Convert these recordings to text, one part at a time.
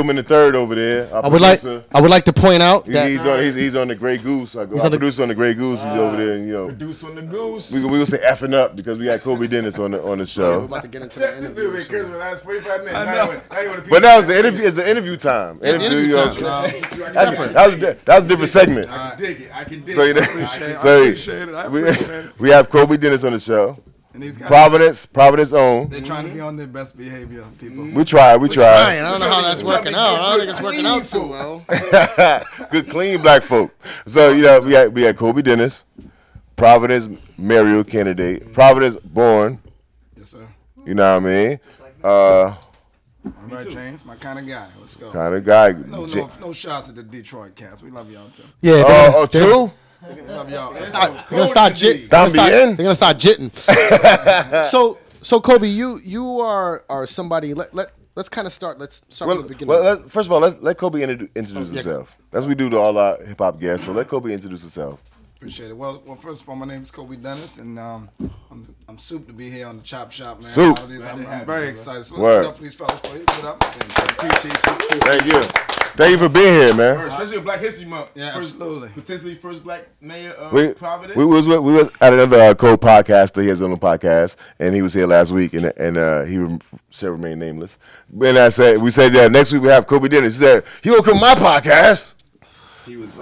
Hillman III over there. I would like to point out that he's on the Grey Goose. Our producer on the Grey Goose. He's over there, and, produce on the Goose. We will say effing up because we got Kobi Dennis on the show. we're about to get into the interview. This dude been cursing for the last 45 minutes. I know. But now it's the interview. It's the interview time. It's interview time. That was a different segment. I can dig it. I appreciate it. I appreciate it. We have Kobi Dennis on the show. And these guys, Providence own. They're trying to be on their best behavior, people. We try. I don't know how that's working out. I don't think it's working out too well. Good, clean black folk. So we had Kobi Dennis, Providence Mario candidate, Providence born. Yes, sir. You know what I mean? All right, James, my kind of guy. Let's go. Kind of guy. No shots at the Detroit Cats. We love y'all too. Yeah. True. Love y'all. They're gonna start jitting. También. They're gonna start jitting. So Kobe, you are somebody. Let's kind of start. Let's start from the beginning. Well, first of all, let Kobe introduce himself. That's what we do to all our hip hop guests. So let Kobe introduce himself. Appreciate it. Well, first of all, my name is Kobi Dennis, and I'm souped to be here on the Chopp Shop, man. Soup. I'm very excited. So let's get up for these fellas, please. Get up. Appreciate you. Thank you. Thank you for being here, man. Especially with Black History Month. Yeah, absolutely. Potentially first black mayor of Providence. We was at another co-podcaster. He has his own podcast, and he was here last week, and he shall remain nameless. And we said next week we have Kobi Dennis. He said he will come to my podcast. He was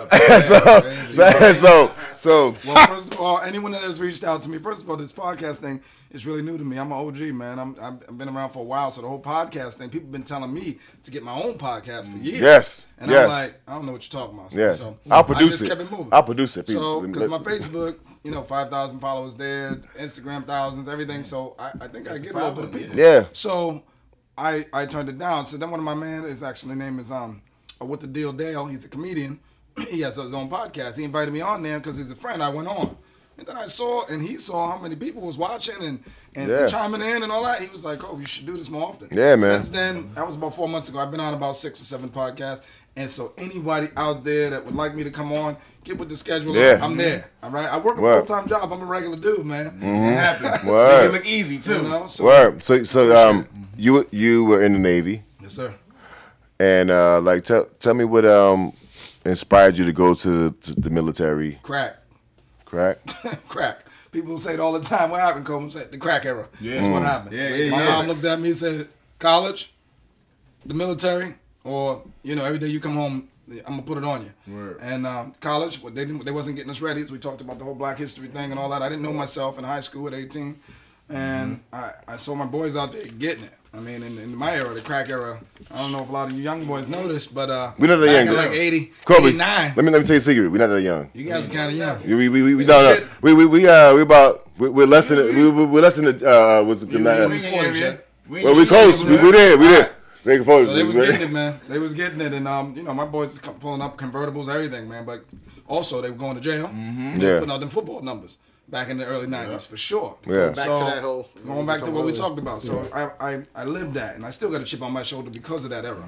so. Well, first of all, anyone that has reached out to me, first of all, this podcast thing is really new to me. I'm an OG, man. I've been around for a while, so the whole podcast thing, people have been telling me to get my own podcast for years. Yes. And I'm like, I don't know what you're talking about. Yes. So I'll produce kept it moving. I'll produce it. So, because my Facebook, 5,000 followers there, Instagram thousands, everything. So I think I get a little bit of people. Yeah. So I turned it down. So then one of my man, his actually name is What the Deal Dale. He's a comedian. He has his own podcast. He invited me on there because he's a friend. I went on. And then he saw how many people was watching and chiming in and all that. He was like, you should do this more often. Yeah, man. Since then, that was about 4 months ago. I've been on about 6 or 7 podcasts. And so anybody out there that would like me to come on, get with the schedule. Yeah. I'm there. All right? I work a full-time job. I'm a regular dude, man. Mm-hmm. It happens. So you look easy, too. Word. So you were in the Navy. Yes, sir. And tell me what inspired you to go to the military. Crack. Crack? Crack. People say it all the time. What happened, Kobe? Said the crack era. Yeah. That's what happened. My mom looked at me and said, college, the military, or, every day you come home, I'm going to put it on you. Word. And college, they wasn't getting us ready, so we talked about the whole Black History thing and all that. I didn't know myself in high school at 18. And I saw my boys out there getting it. I mean, in my era, the crack era, I don't know if a lot of you young boys know this, but we're not that back young. in like 80, Kobe, 89. Let me tell you a secret. We're not that young. You guys are kind of young. We're less than what's it? Well, we close. We did. So they was getting it, man. They was getting it, and my boys pulling up convertibles, everything, man. But also they were going to jail. Putting out them football numbers. Back in the early 90s, for sure. Yeah. Going back to what we talked about. So I lived that, and I still got a chip on my shoulder because of that era.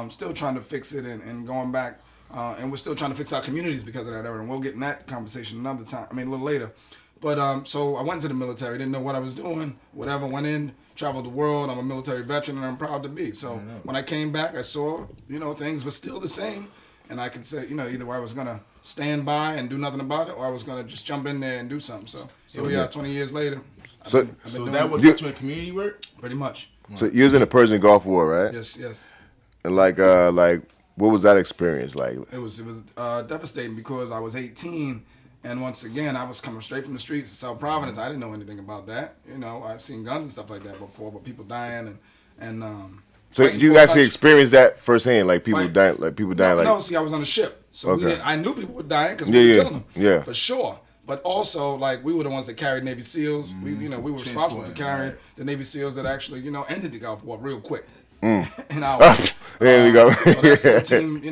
Still trying to fix it and going back, and we're still trying to fix our communities because of that era. And we'll get in that conversation another time. I mean, a little later. But so I went to the military. Didn't know what I was doing. Whatever. Went in, traveled the world. I'm a military veteran, and I'm proud to be. So when I came back, I saw things were still the same, and I could say either I was gonna stand by and do nothing about it, or I was gonna just jump in there and do something. So here we are, 20 years later. So that was you in community work, pretty much. So you was in the Persian Gulf War, right? Yes. And like what was that experience like? It was devastating because I was 18, and once again I was coming straight from the streets of South Providence. I didn't know anything about that. I've seen guns and stuff like that before, but people dying and so you actually experienced that firsthand, like people dying, No, see, I was on a ship, so I knew people were dying because we were killing them. Yeah, for sure. But also, we were the ones that carried Navy SEALs. We were responsible for carrying the Navy SEAls that actually, ended the Gulf War real quick. In our there you go. So that's the team.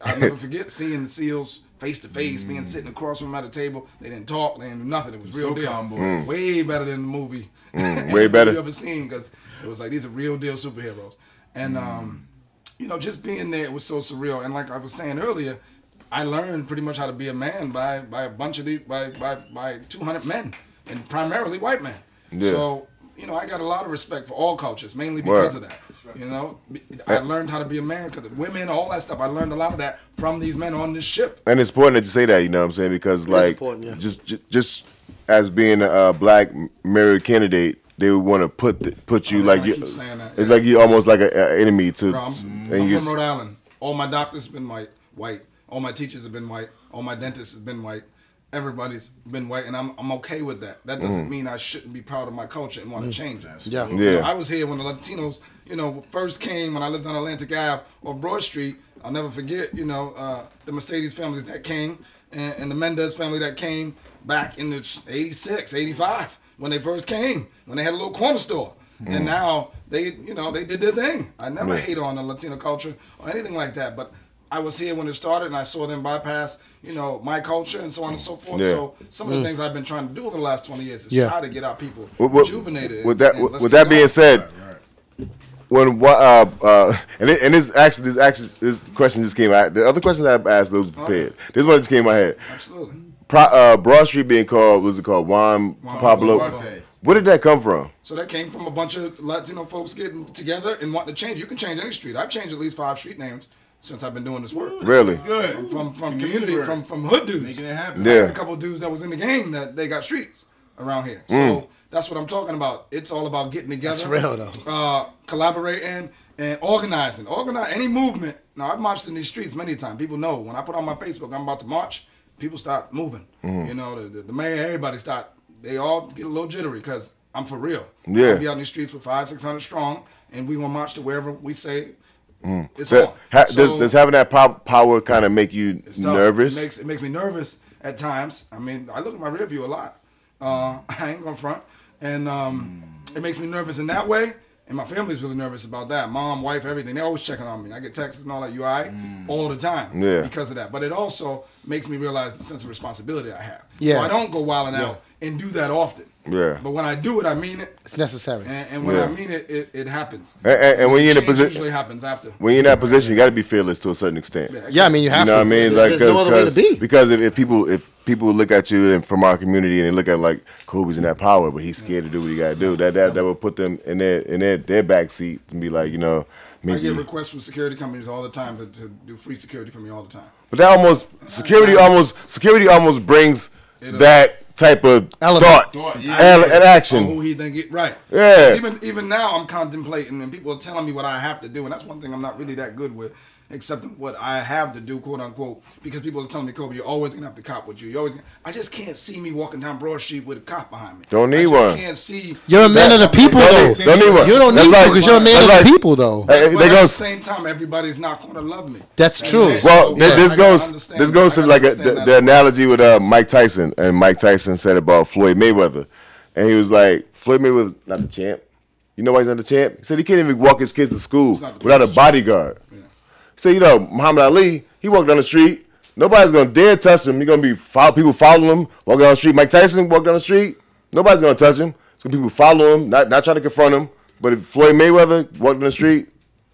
I'll never forget seeing the SEAls face to face, being sitting across from them at a table. They didn't talk. They didn't do nothing. It was real deal. Way better than the movie. Way better. You ever seen, because it was like these are real deal superheroes. And just being there, it was so surreal. And like I was saying earlier, I learned pretty much how to be a man by a bunch of these by 200 men, and primarily white men. Yeah. So I got a lot of respect for all cultures, mainly because of that. I learned how to be a man because women, all that stuff. I learned a lot of that from these men on this ship. And it's important that you say that, you know what I'm saying? Because, like, just as being a black married candidate, they would want to put you like it's like you almost like an enemy to. Bro, I'm from Rhode Island. All my doctors have been white. All my teachers have been white. All my dentists have been white. Everybody's been white, and I'm okay with that. That doesn't mean I shouldn't be proud of my culture and want to change it. Yeah. I was here when the Latinos, first came when I lived on Atlantic Ave or Broad Street. I'll never forget, the Mercedes families that came and the Mendez family that came back in the 86, 85 when they first came, when they had a little corner store. And now they did their thing. I never hate on the Latino culture or anything like that, but I was here when it started, and I saw them bypass, my culture and so on and so forth. Yeah. So some of the things I've been trying to do over the last 20 years is try to get our people rejuvenated. With that being said, when and this question just came out. The other questions I've asked those prepared. This one just came in my head. Absolutely. Broad Street being called, what was it called? Juan Pablo. Where did that come from? So that came from a bunch of Latino folks getting together and wanting to change. You can change any street. I've changed at least 5 street names since I've been doing this work. Really? Good. From community, from hood dudes. Making it happen. I had a couple of dudes that was in the game that they got streets around here. So that's what I'm talking about. It's all about getting together. That's real, though. Collaborating and organizing. Organize any movement. Now, I've marched in these streets many times. People know when I put on my Facebook I'm about to march, people start moving. The mayor, everybody they all get a little jittery because I'm for real. Yeah. I'll be out in these streets with 500-600 strong, and we gonna march to wherever we say it's on. So, does having that power kind of make you nervous? It makes me nervous at times. I mean, I look at my rear view a lot. I ain't gonna front, and it makes me nervous in that way. And my family's really nervous about that. Mom, wife, everything. They always checking on me. I get texts and all that. You all right? All the time. Yeah. Because of that. But it also makes me realize the sense of responsibility I have. Yeah. So I don't go wilding out and do that often. Yeah. But when I do it, I mean it. It's necessary. And when I mean it, it happens. And when you're in a position, usually happens after. When you're in that position, you got to be fearless to a certain extent. Yeah, I mean you have to. You know what I mean? There's no other way to be. Because if people look at you and from our community and they look at like Kobe's in that power, but he's scared to do what he got to do. That will put them in their back seat and be like, maybe. I get requests from security companies all the time to do free security for me all the time. But that security almost brings that type of thought and action. Who he think it right. Yeah. Even now I'm contemplating and people are telling me what I have to do, and that's one thing I'm not really that good with, accepting what I have to do, quote unquote, because people are telling me, Kobe, you're always gonna have to cop with you. I just can't see me walking down Broad Street with a cop behind me. Don't need one. I just can't see. You're a man of the people, though. Don't need one. You don't need to because you're a man of the people, though. But at the same time, everybody's not gonna love me. That's true. Well, this goes to like the analogy with Mike Tyson, and Mike Tyson said about Floyd Mayweather, and he was like, Floyd Mayweather's not the champ. You know why he's not the champ? He said he can't even walk his kids to school without a bodyguard. Yeah. So Muhammad Ali, he walked down the street. Nobody's gonna dare touch him. You're gonna be people following him, walking down the street. Mike Tyson walked down the street. Nobody's gonna touch him. So people follow him, not trying to confront him. But if Floyd Mayweather walked down the street,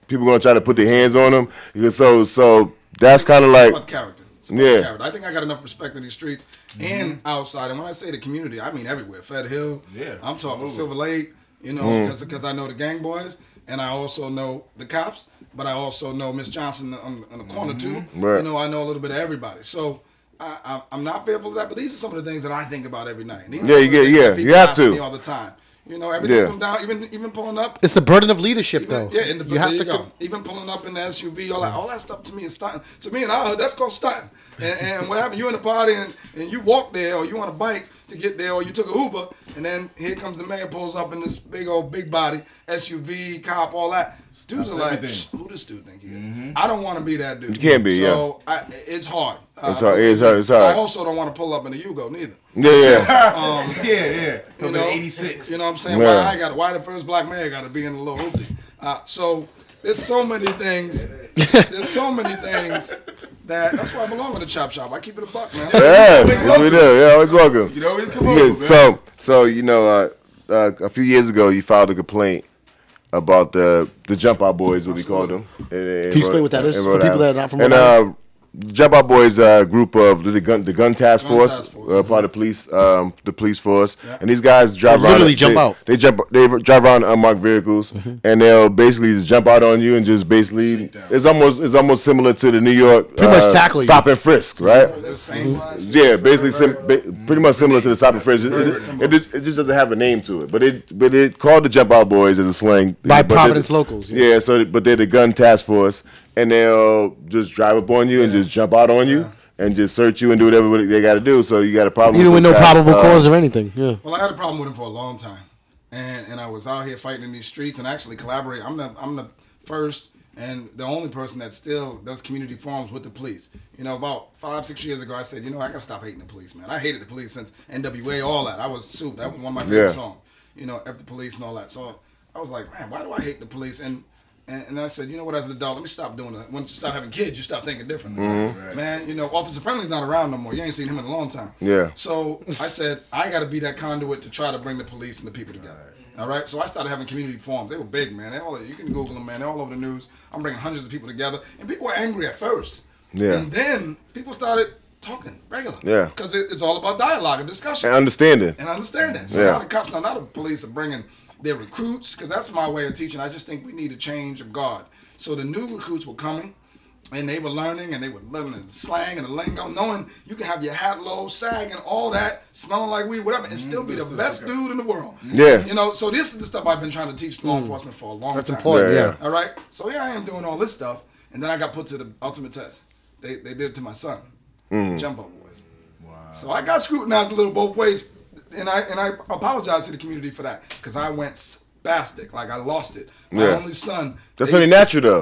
people gonna try to put their hands on him. So that's kind of like character. Character. I think I got enough respect in these streets and outside. And when I say the community, I mean everywhere. Fed Hill. Yeah. I'm talking Silver Lake. Because I know the gang boys and I also know the cops. But I also know Miss Johnson on the corner too. Right. I know a little bit of everybody. So I'm not fearful of that. But these are some of the things that I think about every night. You have to. Me all the time. Everything from down, even pulling up. It's the burden of leadership, though. Yeah, there you go. Even pulling up in the SUV, all that stuff to me is stunting. To me in our hood, that's called stunting. And what happened? You in a party and you walk there, or you on a bike to get there, or you took an Uber, and then here comes the mayor, pulls up in this big body SUV, cop, all that. Dudes are like, who this dude think he is? I don't want to be that dude. You can't be, it's hard. It's hard. I also don't want to pull up in a Yugo neither. Yeah. From 86. You know what I'm saying? Yeah. Why the first black mayor got to be in the little hoopty? So there's so many things. That's why I belong with the Chopp Shop. I keep it a buck, man. Yes, we do. Yeah, always welcome. You always come over, man. So a few years ago, you filed a complaint about the jump out boys, what we called them. Can you explain what that is for people that are not from Rhode Island? Jump Out Boys group of the gun task force, part of the police force, and these guys drive around. Literally jump out. They drive around in unmarked vehicles, and they'll basically just jump out on you and just basically. It's almost similar to the New York pretty much tackle stop and frisk, right? Yeah, basically right. pretty much similar to the stop and frisk. It just doesn't have a name to it, but it called the Jump Out Boys as a slang by Providence locals. Yeah, but they're the gun task force. And they'll just drive up on you and just jump out on you and just search you and do whatever they got to do. So you got a problem. Even with no probable cause or anything. Yeah. Well, I had a problem with him for a long time, and I was out here fighting in these streets and actually collaborating. I'm the first and the only person that still does community forums with the police. You know, about 5-6 years ago, I said, I got to stop hating the police, man. I hated the police since NWA, all that. I was Soup. That was one of my favorite songs. F the police and all that. So I was like, man, why do I hate the police? And I said, you know what, as an adult, let me stop doing that. When you start having kids, you start thinking differently. Mm-hmm. Man, Officer Friendly's not around no more. You ain't seen him in a long time. Yeah. So I said, I got to be that conduit to try to bring the police and the people together. All right? So I started having community forums. They were big, man. You can Google them, man. They're all over the news. I'm bringing hundreds of people together. And people were angry at first. Yeah. And then people started talking regular. Yeah. Because it's all about dialogue and discussion. And understanding. So now the cops, now the police are bringing their recruits, because that's my way of teaching. I just think we need a change of guard. So the new recruits were coming, and they were learning, and they were learning the slang and the lingo, knowing you can have your hat low, sag, and all that, smelling like weed, whatever, and still be the best dude in the world. Yeah. So this is the stuff I've been trying to teach law enforcement for a long time. That's important, yeah. All right? So here I am doing all this stuff, and then I got put to the ultimate test. They did it to my son, the Jump Out Boys. Wow. So I got scrutinized a little both ways, and I apologize to the community for that, because I went spastic, like I lost it. My only son. That's only natural though.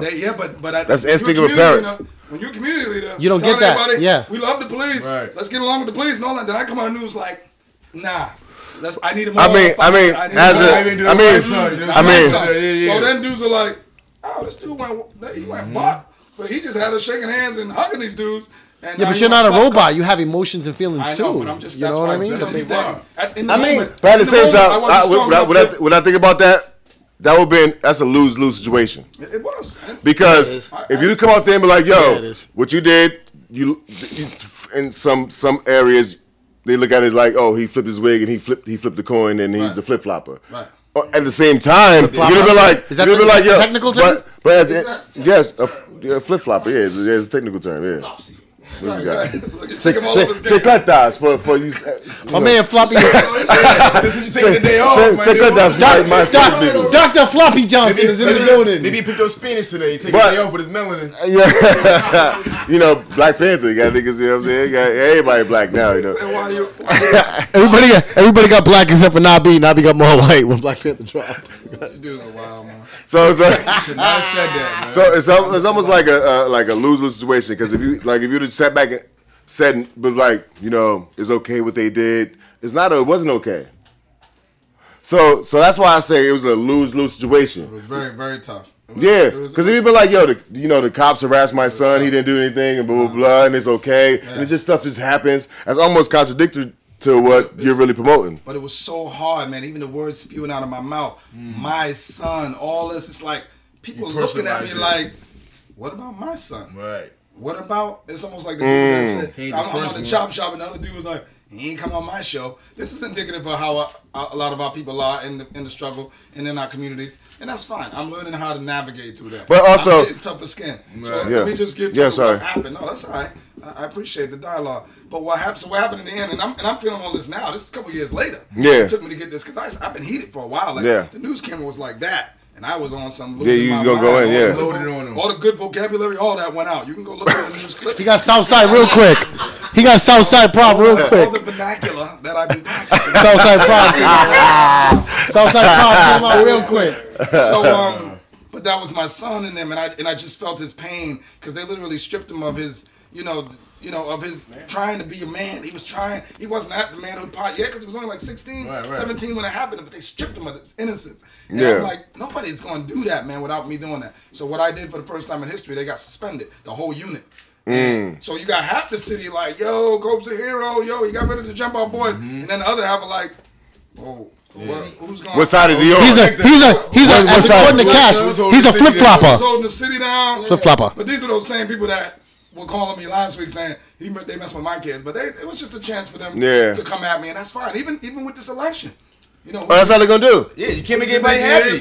But that's instinct of a parent. When you're a community leader, you don't get that. Everybody, we love the police. Right. Let's get along with the police and all that. Then I come on the news like, nah. I need him. So then dudes are like, oh, this dude went bop, but he just had us shaking hands and hugging these dudes. And but you're not a robot. You have emotions and feelings too. I know, but I'm just, you know what I mean? But at the same time, when I think about that, that's a lose-lose situation. It was. Because if you come out there and be like, yo, what you did, you in some areas, they look at it like, oh, he flipped his wig and he flipped the coin and he's the flip-flopper. Right. At the same time, you'd be like, yo, technical term? But yes, flip-flopper, yeah, it's a technical term, yeah. Take that for you. My man Floppy. This is you taking the day off, man. Dr. Floppy Johnson is in the building. Maybe he picked up spinach today. He takes the day off with his melanin. Yeah. Black Panther. You got niggas, you know what I'm saying? You got everybody black now, Everybody got black except for Nabi. Nabi got more white when Black Panther dropped. You dudes are wild, man. So you should not have said that, man. So it's almost like a lose-lose situation, because if you just sat back and said, but like, it's okay what they did. It wasn't okay. So that's why I say it was a lose-lose situation. It was very, very tough. Because if you'd be like, yo, the cops harassed my son, he didn't do anything, and blah, blah, blah, and it's okay. Yeah. And it's just stuff just happens. That's almost contradictory to what you're really promoting. But it was so hard, man. Even the words spewing out of my mouth, my son, all this, it's like people looking at me like, what about my son? Right. What about, it's almost like the dude that said, I'm on the Chopp Shop, and the other dude was like, he ain't come on my show. This is indicative of how a lot of our people are in the struggle and in our communities, and that's fine. I'm learning how to navigate through that. But also, I'm getting tougher skin. So let me just get to what happened. No, that's all right. I appreciate the dialogue. But what happened? So what happened in the end? And I'm feeling all this now. This is a couple years later. Yeah. It took me to get this, because I've been heated for a while. Like, the news camera was like that. And I was on some losing my mind. Go in, all the good vocabulary, all that went out. You can go look at the news clips. He got Southside real quick. He got Southside Prov real quick. All the vernacular that I've been practicing. Southside Prov came out real quick. So, but that was my son in them, and I just felt his pain, because they literally stripped him of his, of his trying to be a man. He wasn't at the manhood part yet, because he was only like 16, 17 when it happened, but they stripped him of his innocence. And I'm like, nobody's going to do that, man, without me doing that. So what I did for the first time in history, they got suspended, the whole unit. So you got half the city like, yo, Cope's a hero, yo, he got rid of the Jump Out Boys. And then the other half are like, whoa. Who's going? What side is he on? He's according to Cash, he's a flip-flopper. He's holding the city down. Flip-flopper. But these are those same people that were calling me last week saying they messed with my kids, but it was just a chance for them to come at me, and that's fine. Even with this election. You know, that's what they're gonna do. Yeah, you can't make anybody happy.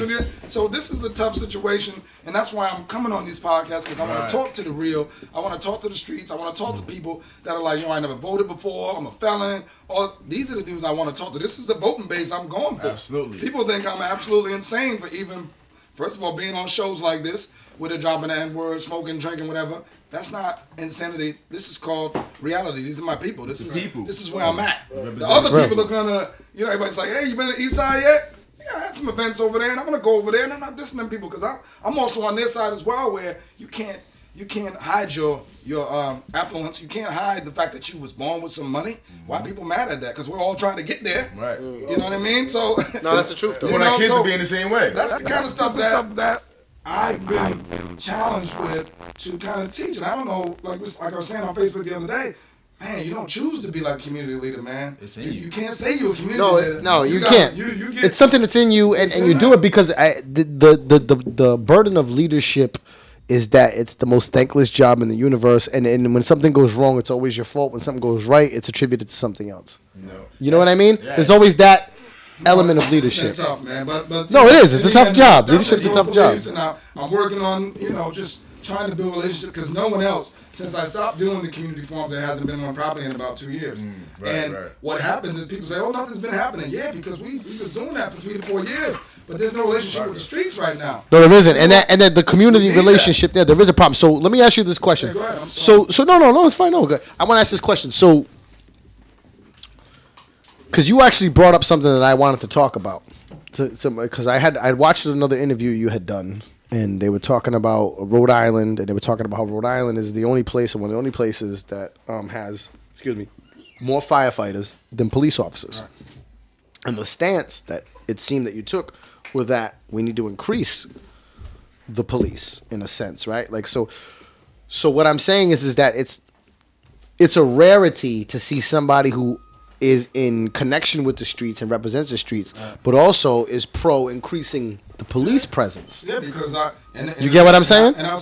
So this is a tough situation, and that's why I'm coming on these podcasts, because I want to talk to the real. I want to talk to the streets. I want to talk to people that are like, I never voted before. I'm a felon. These are the dudes I want to talk to. This is the voting base I'm going for. Absolutely. People think I'm absolutely insane for even, first of all, being on shows like this, where they're dropping the N-word, smoking, drinking, whatever. That's not insanity. This is called reality. These are my people. This is where I'm at. The other people are gonna, everybody's like, hey, you been to the East Side yet? Yeah, I had some events over there, and I'm gonna go over there, and I'm not dissing them people, because I'm also on their side as well, where you can't hide your affluence. You can't hide the fact that you was born with some money. Why people mad at that? Because we're all trying to get there. Right. You know what I mean? So no, that's the truth, though. We want our kids to be in the same way. That's the kind of stuff that I've been challenged with to kind of teach. And I don't know, like I was saying on Facebook the other day, man, you don't choose to be like a community leader, man. It's in you. You can't say you're a community leader. No, you can't. It's something that's in you, and you do it because the burden of leadership is that it's the most thankless job in the universe, and when something goes wrong, it's always your fault. When something goes right, it's attributed to something else. You know what I mean? Yeah. There's always that element of leadership. It's tough, man. But no, it is. It's a tough job. Leadership's a tough job. And I'm working on, just trying to build a relationship, because no one else, since I stopped doing the community forums, there hasn't been one properly in about 2 years. What happens is people say, oh, nothing's been happening. Yeah, because we was doing that for 3 to 4 years, but there's no relationship with the streets right now. No, there isn't. And that the community relationship there is a problem. So let me ask you this question. Yeah, go ahead. So no, it's fine. No, good. I want to ask this question. So, because you actually brought up something that I wanted to talk about, because I'd watched another interview you had done, and they were talking about Rhode Island, and they were talking about how Rhode Island is the only place, or one of the only places that has, more firefighters than police officers. Right. And the stance that it seemed that you took were that we need to increase the police in a sense, right? Like so what I'm saying is that it's a rarity to see somebody who is in connection with the streets and represents the streets, but also is pro increasing the police presence. Yeah, because you get what I'm saying? I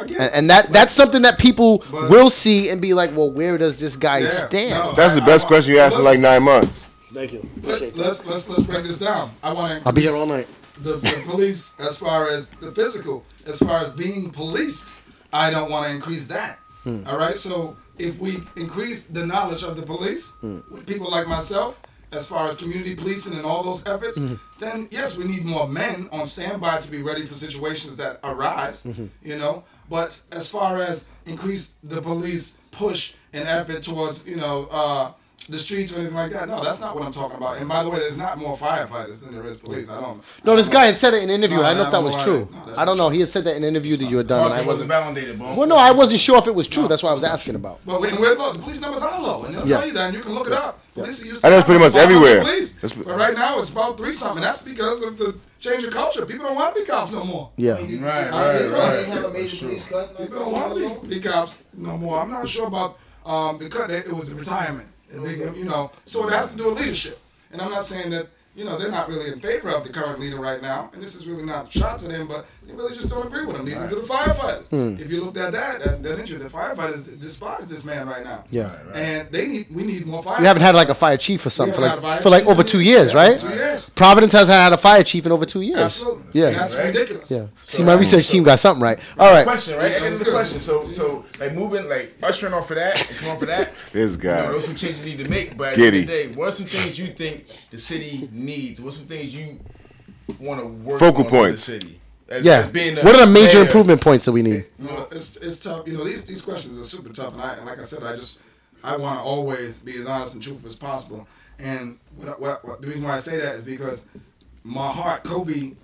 get it. And that's something that people will see and be like, well, where does this guy stand? No, that's the best question you asked in like 9 months. Thank you. Let's break this down. I'll be here all night. The police, as far as the physical, as far as being policed, I don't want to increase that. All right, so if we increase the knowledge of the police with people like myself, as far as community policing and all those efforts, then yes, we need more men on standby to be ready for situations that arise, But as far as increase the police push and effort towards, the streets or anything like that, no, that's not what I'm talking about. And by the way, there's not more firefighters than there is police. This guy had said it in an interview. I don't know if that was true. I don't know. He had said that in an interview that you had done. And I wasn't validated, boss. Well, no, I wasn't sure if it was true. That's what I was asking about. But we're low. The police numbers are low, and they'll tell you that, and you can look it up. Police used to pretty much everywhere. But right now, it's about 3-something. That's because of the change of culture. People don't want to be cops no more. Yeah. Right. They have a major police cut. People don't want to be cops no more. I'm not sure about the cut. It was the retirement. So it has to do with leadership. And I'm not saying that, they're not really in favor of the current leader right now, and this is really not shots at him, but they really just don't agree with him. Neither do the firefighters. If you looked at that, the firefighters despise this man right now. Yeah. And we need more firefighters. We haven't had like a fire chief or something for like over 2 years, right? 2 years. Providence hasn't had a fire chief in over 2 years. Absolutely. Yeah. And that's ridiculous. Yeah. See, my research team got something right. All right. Question, right? I got another question. So like moving, like ushering off for that, and come on for that. This guy. Those are some changes you need to make, but at the end of the day, what are some things you think the city needs? What's some things you want to work Focal on points. for the city? As being what are the major improvement points that we need? It's tough. These questions are super tough, and like I said, I want to always be as honest and truthful as possible. And the reason why I say that is because my heart, Kobi,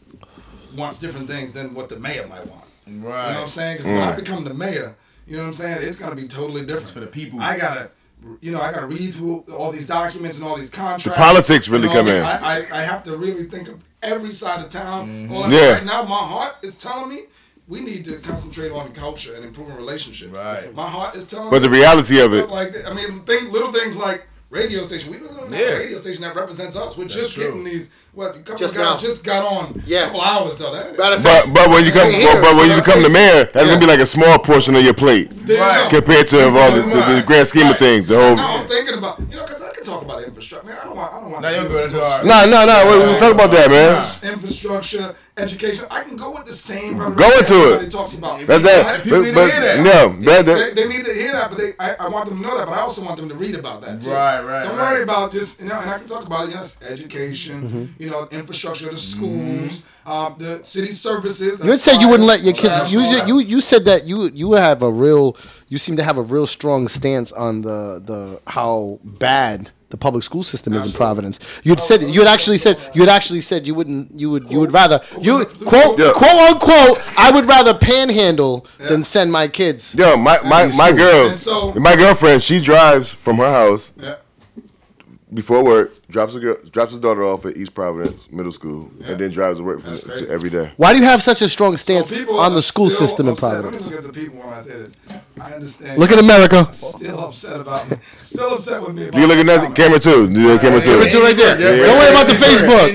wants different things than what the mayor might want. Right. You know what I'm saying? Because when I become the mayor, you know what I'm saying, it's gonna be totally different. It's for the people. I gotta read through all these documents and all these contracts. The politics really come in. I have to really think of every side of town. Right now, my heart is telling me we need to concentrate on culture and improving relationships. Right. My heart is telling me. But the reality of it. Like, little things like radio station. We really don't have a radio station that represents us. We're just getting these. What? A couple of guys just got on. A couple hours though. But when you become the mayor, that's gonna be like a small portion of your plate compared to all the grand scheme of things. The whole. No, I'm thinking about because I can talk about infrastructure. Man, I don't want. Now you're good. No. We'll talk about that, man. Infrastructure, education. I can go with the same. Go into it. Everybody talks about. People need to hear that. They need to hear that, but I want them to know that. But I also want them to read about that too. Right. Don't worry about just and I can talk about education. Infrastructure, the schools, the city services. You said you wouldn't let your kids. You said that you seem to have a real strong stance on the how bad the public school system is in Providence. You had actually said you would rather quote unquote I would rather panhandle than send my kids. Yo, my girlfriend, she drives from her house before work, drops his daughter off at East Providence Middle School, and then drives to work every day. Why do you have such a strong stance on the school system in Providence? Let me look at the people when I say this. I understand. Look at America. Still upset about me. Still upset with me. You looking at the camera too? Camera two right there. Don't worry about the Facebook.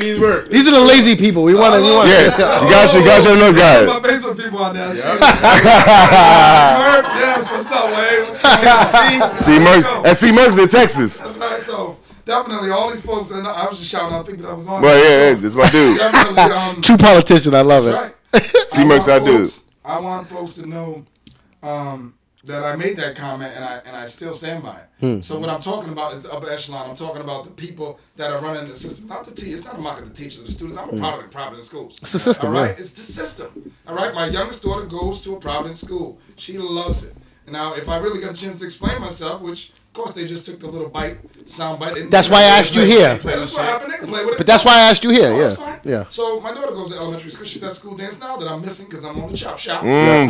These are the lazy people. We want to. Yeah, you guys show those guys. My Facebook people on there. Yes, what's up, Wade? C Merck's in Texas. That's right. So. Definitely, all these folks, and I was just shouting out people that was on. Well, yeah, this is my dude. Definitely, true politician, I love it. Right. C-Merck's our dude. I want folks to know that I made that comment, and I still stand by it. So what I'm talking about is the upper echelon. I'm talking about the people that are running the system, not the teachers. It's not a mock at the teachers or the students. I'm a product of Providence schools. It's the system, all right? right? It's the system. All right. My youngest daughter goes to a Providence school. She loves it. Now, if I really got a chance to explain myself, which. Of course, they just took the little sound bite. That's why I asked you here. That's what happened. They can play with it. But that's why I asked you here. Yeah. So my daughter goes to elementary school. She's at school dance now that I'm missing because I'm on the Chopp Shop.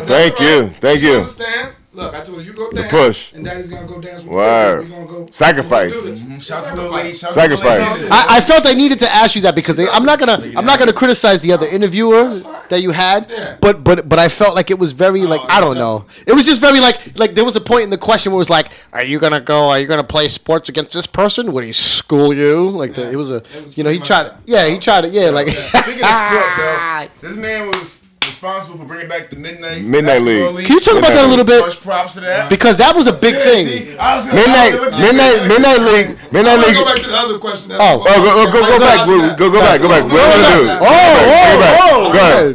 Thank you. She understands. Look, I told her you go dance. Push. And Daddy's gonna go dance with you. We're gonna go sacrifice. Sacrifice. I felt I needed to ask you that because I'm not gonna criticize the other interviewer that you had, but I felt like it was very I don't know. It was just very like there was a point in the question where it was like, are you gonna play sports against this person? Would he school you? It was he tried like. Speaking of sports, this man was responsible for bringing back the Midnight League. Can you talk about that a little bit? Much props to that. Because that was a big thing. Midnight League. Go back to the other question. Go back. Go back. What do you do? Go ahead.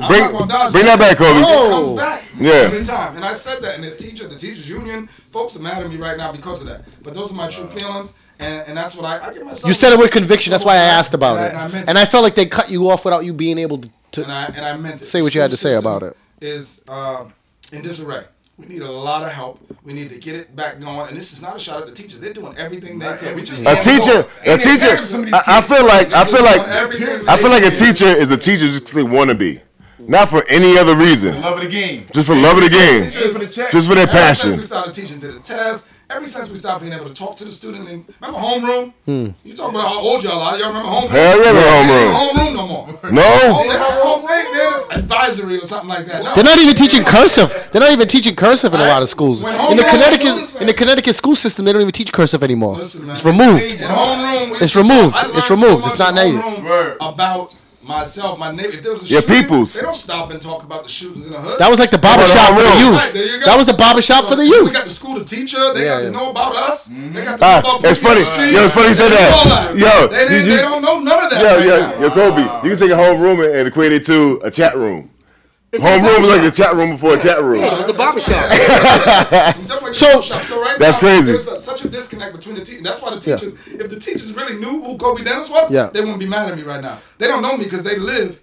Bring that back, Kobe. It comes back every Yeah. time. And I said that, and the teachers union, folks are mad at me right now because of that. But those are my true feelings. And that's what I give myself. You said it with conviction. That's why I asked about it. And I felt like they cut you off without you being able to and I meant it. Say what you had to say about it. Is in disarray. We need a lot of help. We need to get it back going. And this is not a shout at the teachers. They're doing everything they can. A teacher. I feel like a teacher is a teacher just because they want to be. Not for any other reason. Love of the game. Just for love of the game. Just for their passion. Ever since we started teaching to the test, ever since we stopped being able to talk to the student, and remember homeroom? You talking about how old y'all are? Y'all remember homeroom? Hell yeah, homeroom. Homeroom no more. No. There's advisory or something like that. No. They're not even teaching cursive. They're not even teaching cursive in a lot of schools. In the Connecticut school system, they don't even teach cursive anymore. Listen, man, it's removed. In homeroom, it's removed. It's not native. About myself, my neighbor. If there was a shooting, peoples. They don't stop and talk about the shootings in the hood. That was like the barbershop for the youth. Right, there you go. That was the barbershop for the youth. We got the school to teacher. They got to know about us. They got to know about it's funny. Yo, it's funny you said that. Yo, they don't know none of that. Yo, Kobe, you can take a home room and equate it to a chat room. Homeroom was like a chat room before a chat room. Yeah, it was the barbershop. So right that's now, crazy. There's such a disconnect between the teachers. That's why the teachers, if the teachers really knew who Kobi Dennis was, they wouldn't be mad at me right now. They don't know me because they live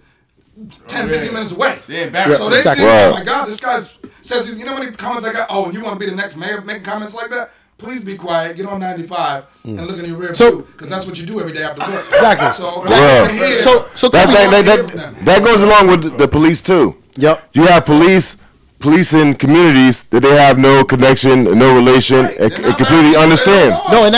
10, 15 minutes away. They're embarrassed. So they see, oh my God, this guy says he's, you know how many comments I got? Oh, and you want to be the next mayor making comments like that? Please be quiet. Get on 95 and look in your rear view because that's what you do every day after work. Exactly. So that goes along with the police too. Yep. You have police policing communities that they have no connection, no relation, and completely understand. No,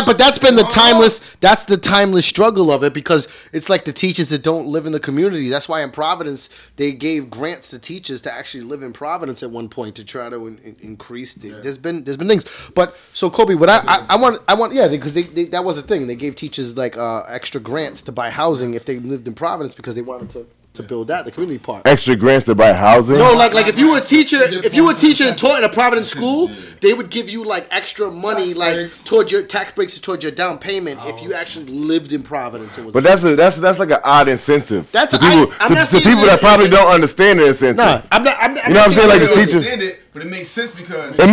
but that's been the timeless struggle of it, because it's like the teachers that don't live in the community. That's why in Providence they gave grants to teachers to actually live in Providence at one point to try to increase. There's been things, but so Kobe, what I want, yeah, because they that was a thing. They gave teachers like extra grants to buy housing if they lived in Providence because they wanted to build that, the community part. Extra grants to buy housing? No, like if you were a teacher, and taught in a Providence school, they would give you like extra money, towards your tax breaks, towards your down payment if you actually lived in Providence. But that's like an odd incentive. That's to people that probably don't understand the incentive. No, I'm not. You know what I'm saying? Like the teacher. But it makes sense because you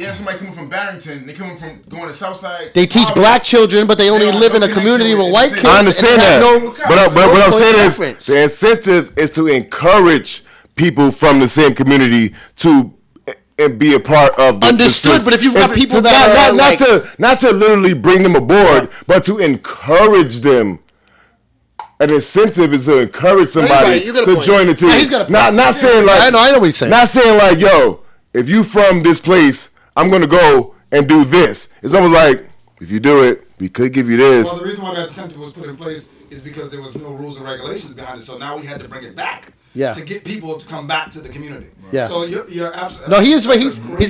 have somebody coming from Barrington, they coming from going to Southside. They teach black children, but they only live in a community with white kids. I understand that. But what I'm saying is the incentive is to encourage people from the same community to and be a part of the understood. But if you've got people that not to literally bring them aboard, but to encourage them. An incentive is to encourage somebody to join the team. Not saying like I know what he's saying. Not saying like, yo, if you from this place, I'm gonna go and do this. It's almost like, if you do it, we could give you this. Well, the reason why that incentive was put in place is because there was no rules and regulations behind it. So now we had to bring it back to get people to come back to the community. Yeah. So you're absolutely. No, he's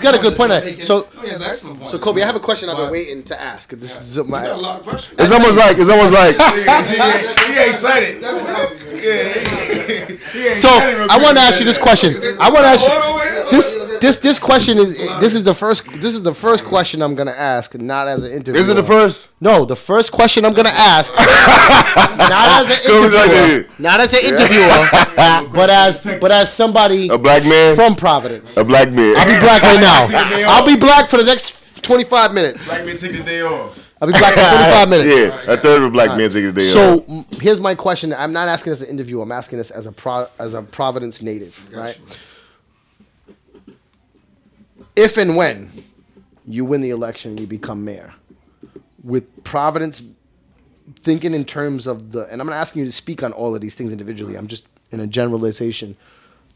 got a good point. So he has an excellent point. So Kobe, I have a question I've been waiting to ask. This is you got a lot of questions. It's almost like he excited. So I want to ask you this question. This question is the first question I'm gonna ask, not as an interviewer. Is it the first? No, the first question I'm gonna ask, not as an interviewer, but as somebody, a black man from Providence, a black man. I'll be black right now. I'll be black for the next 25 minutes. Black man take the day off. I'll be black for 25 minutes. Yeah, a third of a black man taking the day off. So here's my question. I'm not asking this as an interview. I'm asking this as a Providence native, right? If and when you win the election, you become mayor, with Providence thinking in terms of and I'm not asking you to speak on all of these things individually. I'm just in a generalization.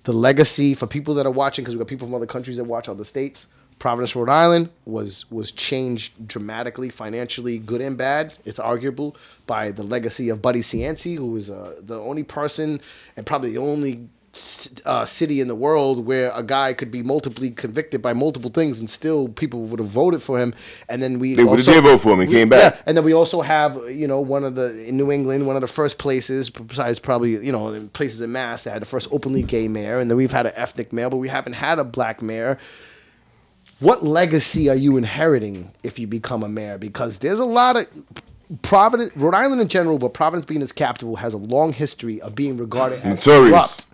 The legacy for people that are watching, because we've got people from other countries that watch other states. Providence, Rhode Island was changed dramatically, financially, good and bad. It's arguable by the legacy of Buddy Cianci, who was the only person and probably the only city in the world where a guy could be multiply convicted by multiple things and still people would have voted for him. And then they did vote for him. He came back. Yeah, and then we also have in New England, one of the first places, besides probably places in Mass, that had the first openly gay mayor, and then we've had an ethnic mayor, but we haven't had a black mayor. What legacy are you inheriting if you become a mayor? Because there's a lot of Providence, Rhode Island in general, but Providence being its capital, has a long history of being regarded as corrupt.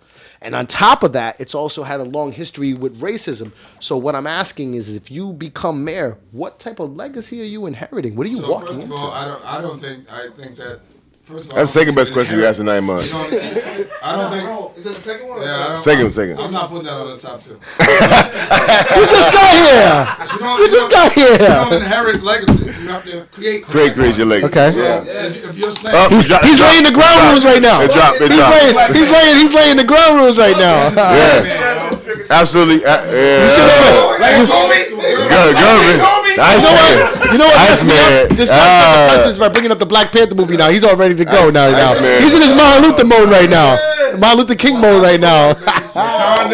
And on top of that, it's also had a long history with racism. So what I'm asking is, if you become mayor, what type of legacy are you inheriting? What are you walking into? First of all, I think that. First of all, that's the second best question you asked in 9 months. I don't think. Is it the second one? Yeah, second. I'm not putting that on the top two. You just got here. You just got here. You don't inherit legacies. You have to create your legacy. Okay. So if you're saying he's laying the ground rules right now. He's laying the ground rules right now. Yeah. Absolutely. You know what? This guy's by bringing up the Black Panther movie now. He's all ready to go now. He's in his Martin Luther mode right now. Martin Luther King mode right now. Well,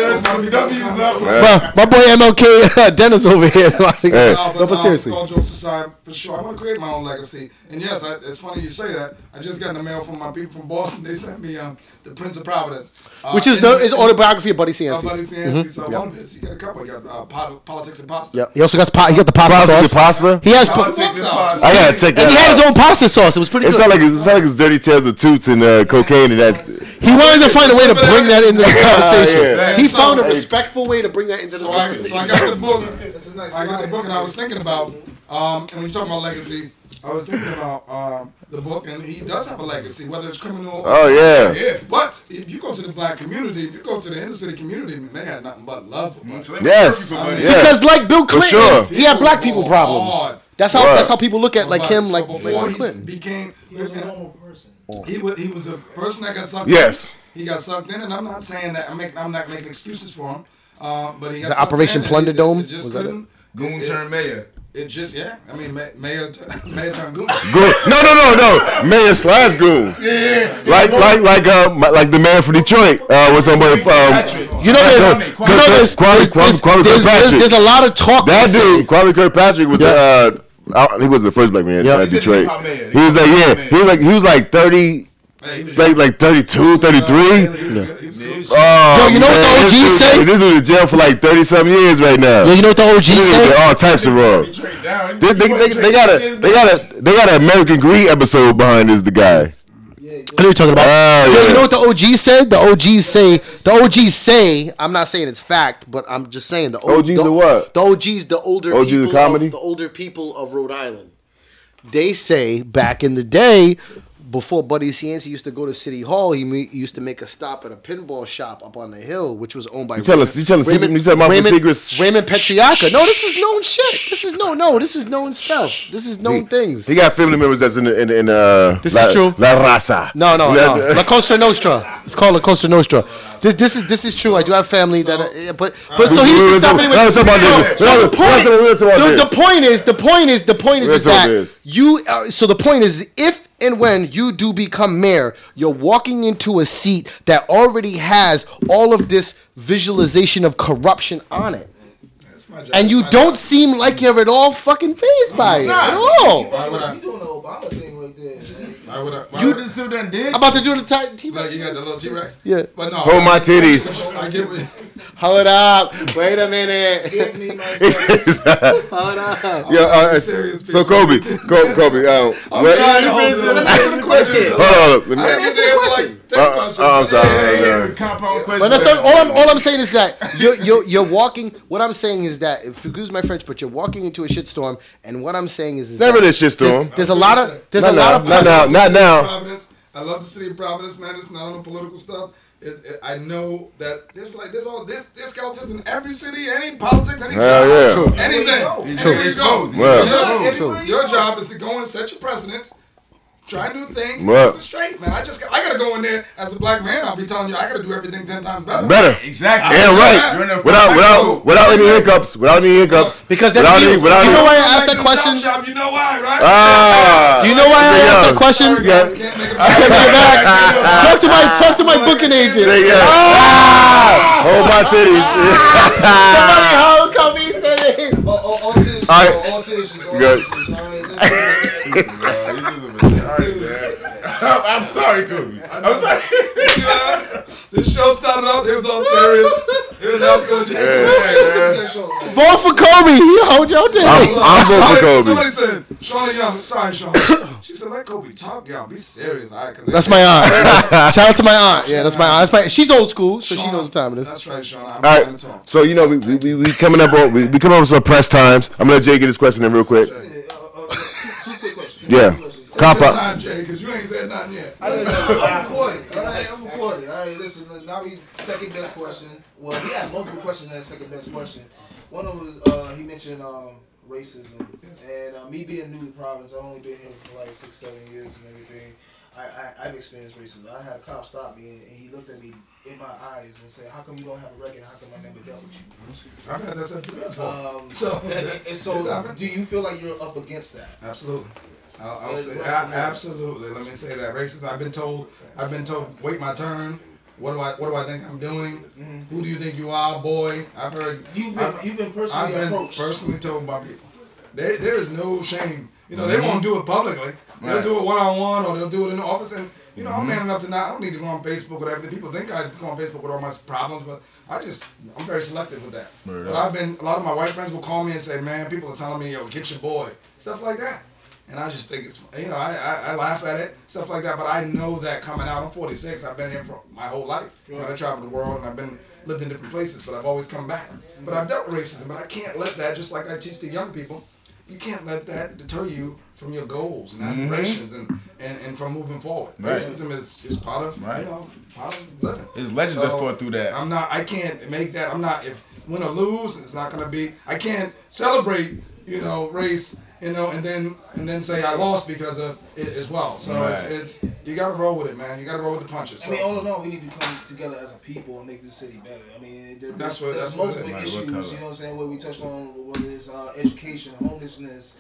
my boy MLK Dennis over here. But seriously. All jokes aside, for sure, I want to create my own legacy. And yes, it's funny you say that. I just got in the mail from my people from Boston. They sent me The Prince of Providence, which is his autobiography of Buddy Cianci. Buddy Cianci. So one of his, he got a couple. He got Politics and Pasta. Yeah. He also got the pasta sauce. Pasta? He has Politics and Pasta. I gotta check that. And he had his own pasta sauce. It was pretty good. It's like his dirty tales of toots and cocaine and that. He wanted to find a way to bring that into the conversation. Yeah. He found a respectful way to bring that into the conversation. So I got the book. I got the book, and I was thinking about, and when you talk about legacy, I was thinking about the book, and he does have a legacy, whether it's criminal. Yeah. But if you go to the black community, if you go to the inner city community, man, they had nothing but love for us. Yes. Because like Bill Clinton, he had black people problems. That's how people look at like him, so like before Bill Clinton. He was a normal person. He was a person that got sucked. Yes. He got sucked in, and I'm not saying that I'm not making excuses for him. But he got The Operation Plunder Dome? It just Was that couldn't. Goon turned mayor. It just, yeah. I mean, mayor turned goon. Goon. No. Mayor slash goon. Yeah. Like the man from Detroit. Was somebody there's a lot of talk. That dude, Kwame Kirkpatrick, was he was the first black man in Detroit. He was like 30. Like 32, 33. Yo, you know what the OGs say? This dude in jail for like 30-something years right now. Yo, you know what the OGs say? All types of wrong. They got an American Greed episode behind this. The guy. I know you're talking about. Yo, you know what the OGs said? The OGs say. I'm not saying it's fact, but I'm just saying the OGs are what? The OGs, the older OGs people, of comedy? the older people of Rhode Island. They say back in the day, before Buddy Cianci used to go to City Hall, he used to make a stop at a pinball shop up on the hill, which was owned by Raymond Petriaca. No, this is known shit. This is this is known stuff. This is known things. He got family members that's in This is true. La Raza. No. La Costa Nostra. It's called La Costa Nostra. This is true. I do have family that, but so he used to stop anyway. The point is that you. So the point is, if and when you do become mayor, you're walking into a seat that already has all of this visualization of corruption on it. And you don't seem like you're at all fucking fazed by it at all. You doing the Obama thing right there. You just still done did. I'm about to do the T-Rex. Like you got the little T-Rex? Yeah. But no. Hold my titties. I get what. Hold up. Wait a minute. Give me my Hold up. So Kobe. I'm trying to hold it. Answer the question. Hold on. Answer the question. I'm sorry. Compound question. But that's all I'm saying is that you're walking. What I'm saying is that, if you excuse my French, but you're walking into a shitstorm, and what I'm saying is never this shitstorm. There's a lot of not now. Providence. I love the city of Providence, man. It's not on the political stuff. I know that there's skeletons in every city, any politics, any job, anything. True. Your job is to go and set your precedents. Try new things, keep it straight, man. I gotta go in there as a black man. I'll be telling you, I gotta do everything 10 times better. Exactly. Yeah, right. Without any hiccups. Because you know why I asked that question? You know why, right? Do you know why I asked that question? Talk to my booking agent. Hold my titties. Somebody hold Kobe's titties. All seriousness. I'm sorry, Kobe. I'm sorry. This show started out, it was all serious. It was all good. Vote for Kobe. Hold your titties. I'm voting for Kobe. Somebody said, Shauna Young, sorry, Shauna. She said, let Kobe talk, y'all. Be serious. All right, that's my aunt. Shout out to my aunt. Yeah, that's my aunt. She's old school, so she knows what time it is. That's right, Shauna. All right. So we coming up on with some press times. I'm gonna let Jay get his question in real quick. 2 quick questions. Yeah. Cop up. Time, Jay, because you ain't said nothing yet. I'm recording. All right, listen. Now we second best question. Well, he had multiple questions in that second best question. One of them was he mentioned racism, and me being new to the province, I've only been here for like 6-7 years and everything. I've experienced racism. I had a cop stop me and he looked at me in my eyes and said, "How come you don't have a record? How come I never dealt with you?" I've had that said before. So do you feel like you're up against that? Absolutely. I'll say absolutely. Let me say that racism. I've been told, wait my turn. What do I think I'm doing? Mm-hmm. Who do you think you are, boy? I've heard. You've been personally approached. Personally told by people. There is no shame. You know, they won't do it publicly. They'll do it one-on-one, or they'll do it in the office. And you know, I'm man enough to I don't need to go on Facebook with everything. People think I go on Facebook with all my problems, but I'm very selective with that. But a lot of my white friends will call me and say, man, people are telling me, yo, get your boy, stuff like that. And I just think it's, you know, I laugh at it, stuff like that. But I know that coming out, I'm 46. I've been here for my whole life. I traveled the world and I've lived in different places, but I've always come back. But I've dealt with racism, but I can't let that, just like I teach the young people, you can't let that deter you from your goals and aspirations and from moving forward. Right. Racism is part of, you know, part of living. It's legends that fought through that. I can't make that, if win or lose, it's not going to be, I can't celebrate, you know, race you know, and then say I lost because of it as well. So it's you got to roll with it, man. You got to roll with the punches. So. I mean, all in all, we need to come together as a people and make this city better. I mean, there's multiple issues. You know what I'm saying? What we touched on, whether it's education, homelessness,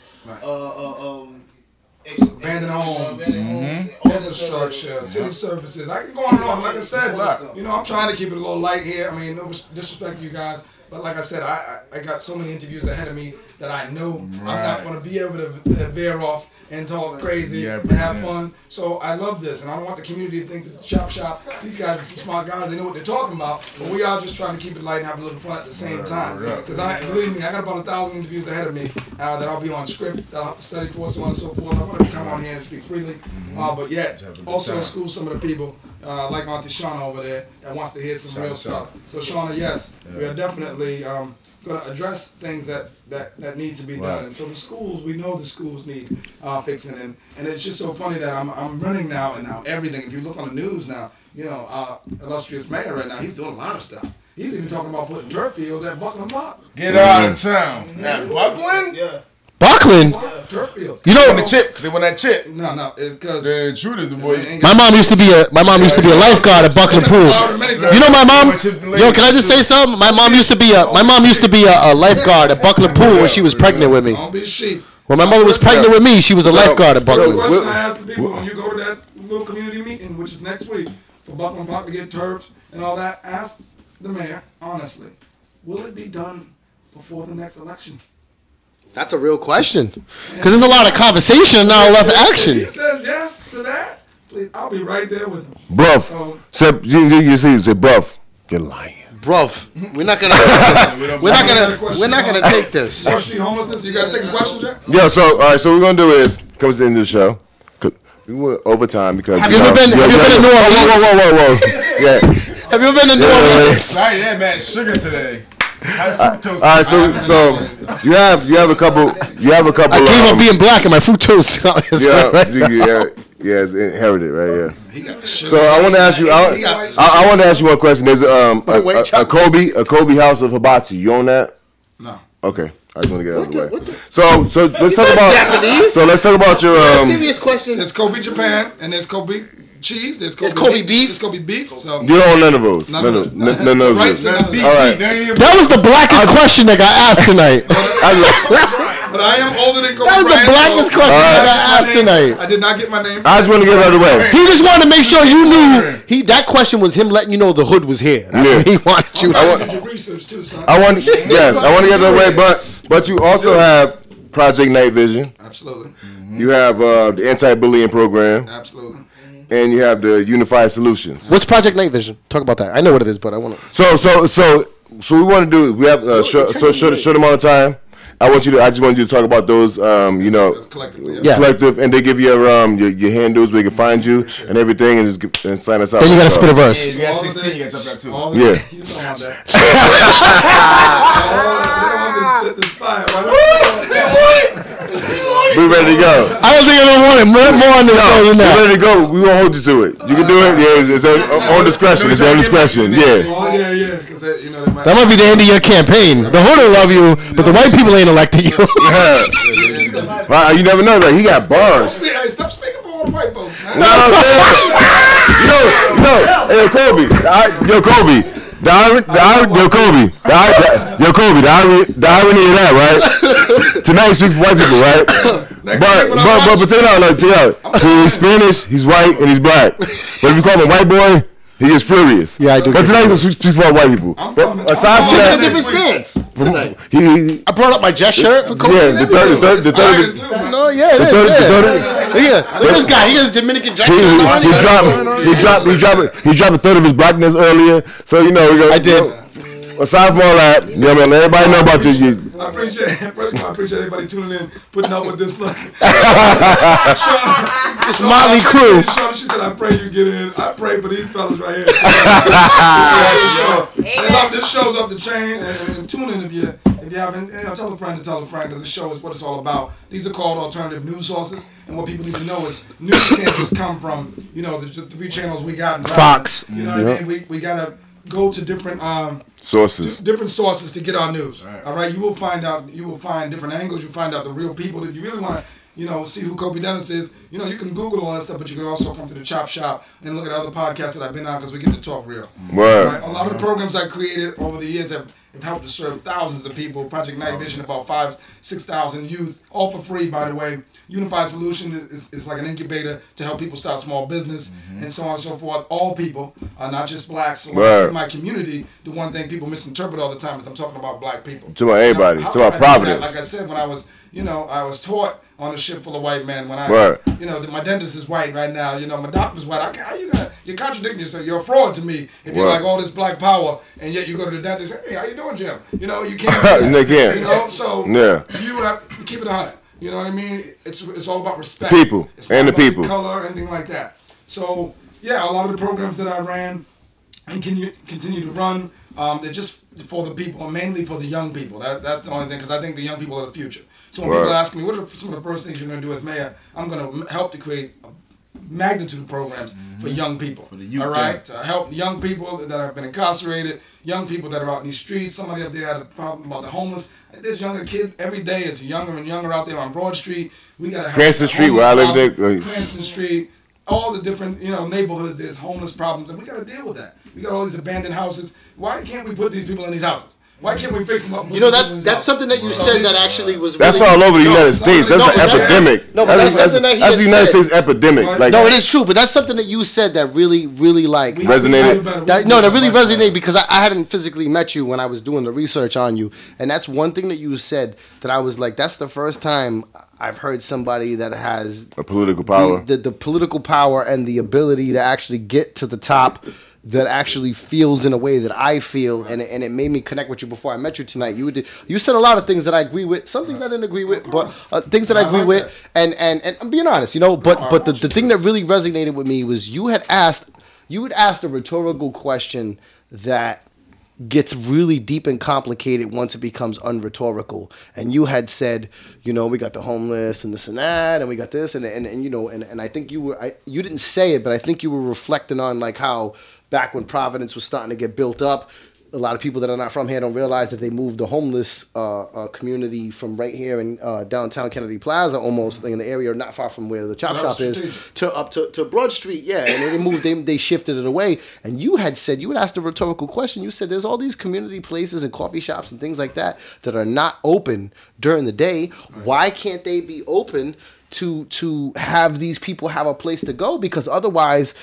abandoned homes, infrastructure, city services. I can go on and on. Like I said, you know, I'm trying to keep it a little light here. I mean, no disrespect to you guys, but like I said, I got so many interviews ahead of me that I know I'm not going to be able to veer off and talk crazy and have fun. So I love this, and I don't want the community to think that the Chopp Shop, these guys are some smart guys, they know what they're talking about, but we are just trying to keep it light and have a little fun at the same time. Because believe me, I got about 1,000 interviews ahead of me that I'll be on script, that I'll have to study for, so on and so forth. I want to come on here and speak freely, but yet also school some of the people, like Auntie Shauna over there, that wants to hear some real stuff. So Shauna, yes, we are definitely going to address things that need to be done. And so the schools, we know the schools need fixing, and it's just so funny that I'm running now, and now everything, if you look on the news now, you know, illustrious mayor right now, he's doing a lot of stuff. He's even talking about putting turf fields at Buckland Park. Get out of town. At Buckland? Yeah. Buckland? Turf fields. You know the chip, because they want that chip. No, it's because the intruder, the boy. My mom used to be a lifeguard at Buckland Pool. You know my mom. Yo, can I just say something? My mom used to be a lifeguard at Buckland Pool when she was pregnant with me. Don't be sheep. When my mother was pregnant with me, she was a lifeguard at Buckland. The question I ask the people when you go to that little community meeting, which is next week, for Buckland Park to get turfs and all that, ask the mayor honestly, will it be done before the next election? That's a real question, because there's a lot of conversation and not enough action. If he said yes to that, please, I'll be right there with him. Bruv, you see, you say, bruv, you're lying. Bruv, we're not gonna take this. Homelessness. You guys taking questions, Jack? Yeah. So all right. So what we're gonna do is come to the end of the show. We went overtime because. Have you ever been in New Orleans? Whoa. Yeah. Have you ever been to New Orleans? Sorry, that man sugar today. All right, so you have a couple. I came up being black and my fructose is yeah, it's inherited, right? Yeah. So I want to ask you. I want to ask you one question. There's a Kobi House of Hibachi. You own that? No. Okay. I just want to get out of the way. So let's talk about Japanese. So let's talk about your serious question. There's Kobe Japan and there's Kobe cheese. There's Kobe beef. There's Kobe beef. So you don't own none of those. None of those. All right. That was the blackest question that got asked tonight. But I am older than Kobe. That was the blackest question that got asked tonight. I did not get my name. I just want to get out of the way. He just wanted to make sure you knew. That question was him letting you know the hood was here. That's what he wanted you. I want your research too, son. I want to get out of the way, but you also have Project Night Vision. Absolutely. You have the anti-bullying program. Absolutely. And you have the Unified Solutions. What's Project Night Vision? Talk about that. I know what it is, but I want to. So we want to do. We have short amount of time. I just want you to talk about those, collective, and they give you your handles where you can find you and everything, and sign us out. Then you gotta spit a verse. You got 16, you gotta drop that too. Yeah. You don't want that. They don't want me to set this fire, right? We ready to go. I don't think I don't want it more on this show than that. We ready to go. We won't hold you to it. You can do it. Yeah, it's on discretion. It's on discretion. Yeah. Oh yeah. Because that might be the end of your campaign. The hood will love you, but the white people ain't electing you. Wow, you never know. Like, he got bars. Hey, stop speaking for all the white folks, man. Kobe. The irony of that, right? Tonight you speak for white people, right? But check it out. He's Spanish, he's white, and he's black. But if you call him a white boy, he is furious. Yeah, I do. But tonight you speak for white people. But aside from that, different stance tonight. I brought up my Jess shirt for Kobe. Yeah, the third. Look at this guy. He has Dominican Jack. He dropped a third of his blackness earlier. So I did. Aside from all that, let everybody know about this. I appreciate everybody tuning in, putting up with this look. This motley crew. She said, I pray you get in. I pray for these fellas right here. They love this show's up the chain, and tune in if you haven't. Tell a friend because this show is what it's all about. These are called alternative news sources, and what people need to know is news can't just come from the 3 channels we got. Fox. You know what I mean? We gotta go to different sources to get our news. All right, you will find different angles. You find out the real people that you really want to, see who Kobi Dennis is. You can Google all that stuff, but you can also come to the Chopp Shop and look at other podcasts that I've been on because we get to talk real. Right? A lot of the programs I created over the years have helped to serve thousands of people. Project Night Vision, about 6,000 youth, all for free, by the way. Unified Solution is like an incubator to help people start small business and so on and so forth. All people, not just blacks. So when I say my community, the one thing people misinterpret all the time is I'm talking about black people. To about everybody. To about Providence. Like I said, when I was, I was taught on a ship full of white men. When I was, my dentist is white right now. My doctor's white. You're contradicting yourself. You're a fraud to me if you're like all this black power and yet you go to the dentist and say, hey, how you doing, Jim? You can't do that. So you have to keep it 100. You know what I mean? It's all about respect. People. It's not and the about people. The color, anything like that. So, a lot of the programs that I ran and continue to run, they're just for the people, and mainly for the young people. That's the only thing, because I think the young people are the future. So when people ask me, what are some of the first things you're going to do as mayor? I'm going to help to create a magnitude of programs for young people. For the youth, all right? To help young people that have been incarcerated, young people that are out in these streets. Somebody up there had a problem about the homeless. And there's younger kids every day. It's younger and younger out there on Broad Street. We got to help Cranston Street, where I live there. Cranston Street. All the different, neighborhoods, there's homeless problems, and we got to deal with that. We got all these abandoned houses. Why can't we put these people in these houses? Why can't we fix them up? That's something that you said that actually was. That's all over the United States. That's an epidemic. No, but that's something that he had said. That's the United States epidemic. Right. No, it is true, but that's something that you said that really resonated. That really resonated because I hadn't physically met you when I was doing the research on you, and that's one thing that you said that I was like, that's the first time I've heard somebody that has a political power, the political power and the ability to actually get to the top. That actually feels in a way that I feel, and it made me connect with you before I met you tonight. You said a lot of things that I agree with, some things I didn't agree with, but things that I agree with, and I'm being honest, But the thing that really resonated with me was you had asked a rhetorical question that gets really deep and complicated once it becomes unrhetorical. And you had said, we got the homeless and this and that, and we got this, and I think you didn't say it, but I think you were reflecting on like how back when Providence was starting to get built up, a lot of people that are not from here don't realize that they moved the homeless community from right here in downtown Kennedy Plaza, almost in the area not far from where the Chopp Shop is, to Broad Street. Yeah, and they shifted it away. And you had asked a rhetorical question. You said there's all these community places and coffee shops and things like that are not open during the day. Why can't they be open to have these people have a place to go? Because otherwise,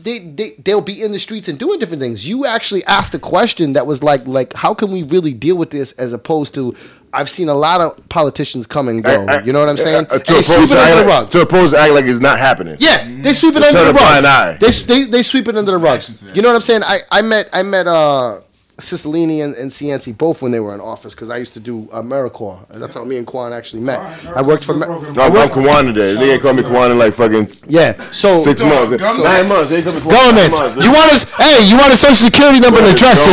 they'll be in the streets and doing different things. You actually asked a question that was like how can we really deal with this, as opposed to I've seen a lot of politicians come and go. You know what I'm saying? To oppose to act like it's not happening. Yeah, they sweep it under the rug. They sweep it under the rug. You know what I'm saying? I met Cicilline and Cianci both when they were in office, because I used to do AmeriCorps. And that's how me and Quan actually met. I worked for... I'm Quan today. They ain't call me Quan in like fucking 6 months. 9 months. Governments. You want a social security number and address. All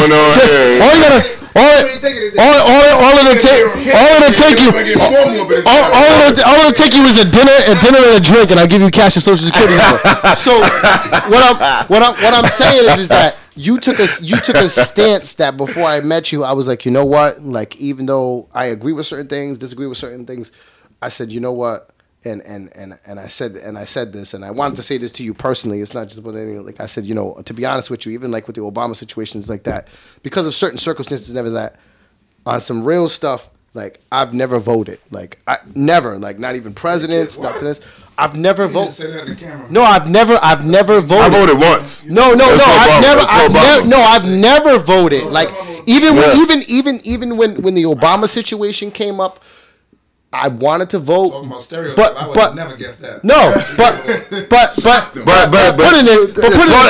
it'll take you is a dinner and a drink, and I'll give you cash and social security number. So what I'm saying is that you took a stance that before I met you, I was like, you know what? Like, even though I agree with certain things, disagree with certain things, I said, you know what? And I said this, and I wanted to say this to you personally. It's not just about anything. Like I said, to be honest with you, even like with the Obama situations like that, because of certain circumstances and everything that, on some real stuff, like I've never voted. Like I never, like not even presidents, nothing else. I've never voted. No, I've never voted. I voted once. No, I've never voted. Like even when the Obama situation came up, I wanted to vote. Talking about stereotype, I would have never guessed that. No, but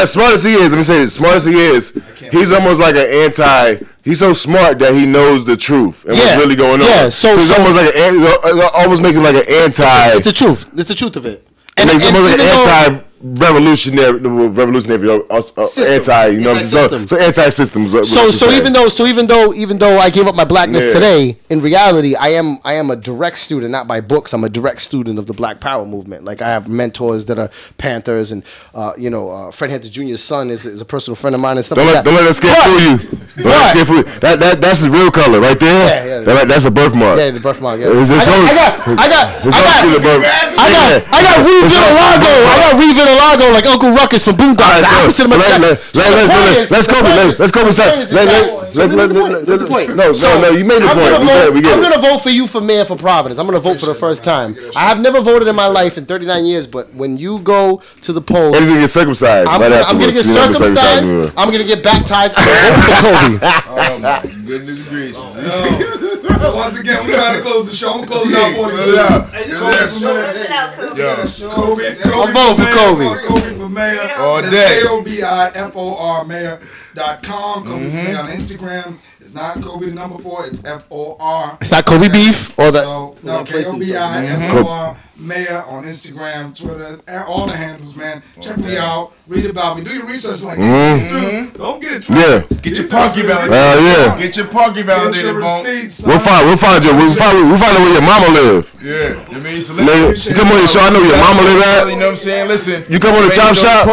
smart as he is, let me say this. Smart as he is, he's almost like an anti. He's so smart that he knows the truth and what's really going on. Yeah, so he's almost like almost making like an anti. It's the truth. It's the truth of it. And he's almost like an revolutionary, anti, you know, so anti-systems. So even though I gave up my blackness today, in reality, I am a direct student, not by books. I'm a direct student of the Black Power movement. Like I have mentors that are Panthers, and Fred Hampton Jr.'s son is a personal friend of mine and stuff like that. Don't let us get through you. Don't let us get through you. That's the real color right there. Yeah. That's a birthmark. Yeah, the birthmark. Yeah. I got Reeve Vitiligo. I got Reeve Vitiligo like Uncle Ruckus from Boondocks. Let's go. No, you made the point. I'm gonna vote for you for mayor for Providence. I'm gonna vote for the first time. I have never voted in my life in 39 years, but when you go to the polls, and you're gonna get circumcised. I'm gonna get circumcised. I'm gonna get baptized. I'm gonna vote for Kobe. Oh my goodness gracious. So once again, we're trying to close the show. I'm closing out for you. Kobe. I'm voting for Kobe. Kobe for mayor. All day. KOBIFOR mayor.com. Kobe for mayor on Instagram. It's not Kobe the number 4. It's FOR. It's not Kobe beef or the. So no, KOBIFOR mayor on Instagram, Twitter, all the handles, man. Check me out. Read about me. Do your research like that. Don't get it twisted. Yeah. Get your Parky validated. Get your Parky validated. Get your receipts. We'll find you. We'll find out where your mama live. Yeah. You mean so listen. You come on your show. I know where your mama live at. You know what I'm saying? Listen. You come on the Chopp Shop.